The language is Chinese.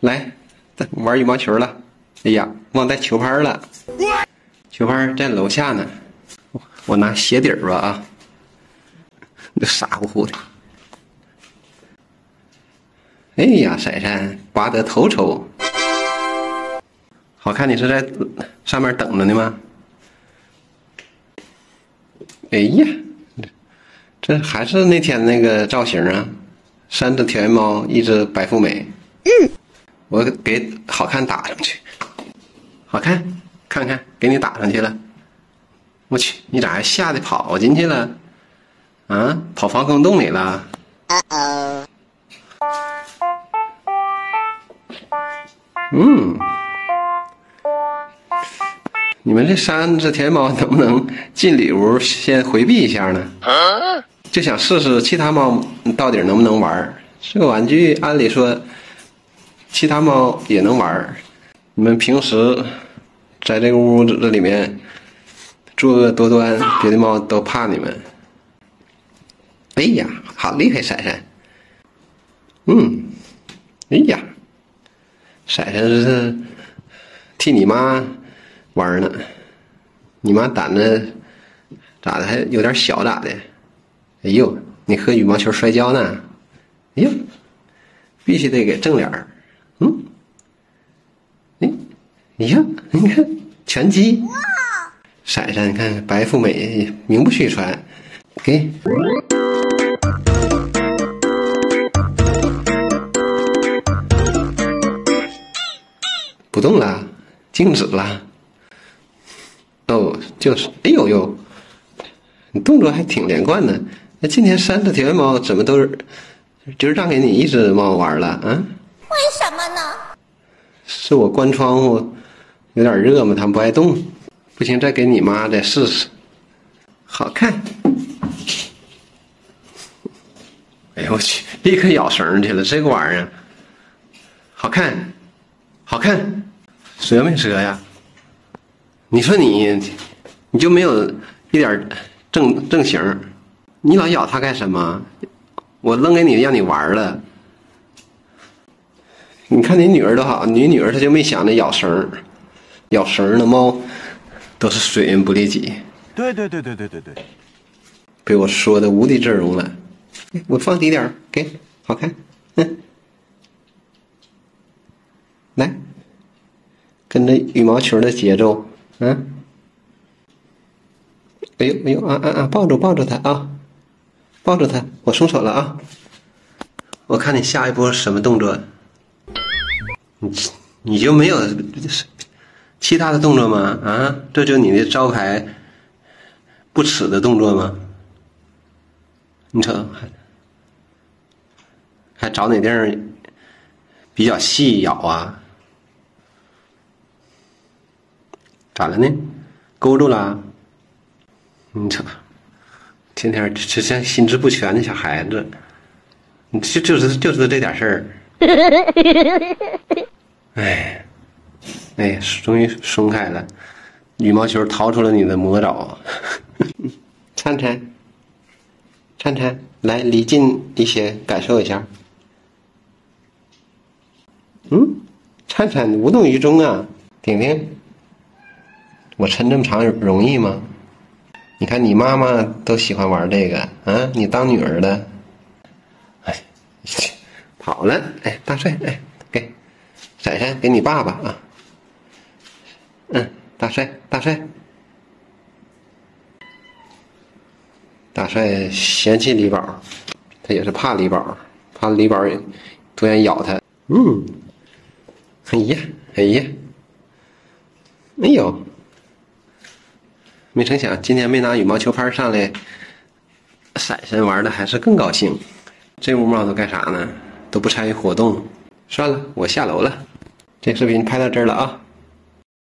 来，玩羽毛球了。哎呀，忘带球拍了，球拍在楼下呢。我拿鞋底儿吧啊，这傻乎乎的。哎呀，闪闪拔得头筹，好看！你是在上面等着呢吗？哎呀，这还是那天那个造型啊，3只田园猫，1只白富美。我给好看打上去，好看，看看，给你打上去了。我去，你咋还吓得跑进去了？啊，跑防空洞里了？你们这3只田猫能不能进里屋先回避一下呢？就想试试其他猫到底能不能玩。这个玩具按理说其他猫也能玩，你们平时在这个屋子里面作恶多端，别的猫都怕你们。哎呀，好厉害，闪闪！哎呀，闪闪是替你妈玩呢，你妈胆子咋的还有点小咋的？哎呦，你和羽毛球摔跤呢？哎呦，必须得给正脸儿。哎呀，你看拳击，闪闪，你看白富美名不虚传，给。不动了，静止了。哦，就是，哎呦呦，你动作还挺连贯的。那今天3只田园猫怎么都是，今儿让给你1只猫玩了啊？为什么呢？是我关窗户有点热吗？它们不爱动。不行，再给你妈再试试。好看。哎呦我去，立刻咬绳去了，这个玩意儿。好看，好看，折没折呀？你说你就没有一点正形，你老咬它干什么？我扔给你让你玩了。你看你女儿多好，你女儿她就没想着咬绳的猫都是水源不利己。对，被我说的无地自容了。我放低点儿，给好看。来，跟着羽毛球的节奏，哎呦哎呦啊！抱住它啊！抱住它，我松手了啊！我看你下一波什么动作？你就没有其他的动作吗？啊，这就你的招牌不耻的动作吗？你瞅，还找哪地儿比较细咬啊？咋了呢？勾住了？你瞅，天天就像心智不全的小孩子，你就是这点事儿。哎，终于松开了，羽毛球逃出了你的魔爪。灿灿，来离近一些，感受一下。灿灿无动于衷啊，婷婷，我抻这么长容易吗？你看你妈妈都喜欢玩这个啊，你当女儿的，跑了，大帅，给闪闪，给你爸爸啊，大帅嫌弃李宝，他也是怕李宝，怕李宝突然咬他。哎呦，没成想今天没拿羽毛球拍上来，闪闪玩的还是更高兴。这屋猫都干啥呢？都不参与活动。算了，我下楼了。这个视频拍到这儿了啊。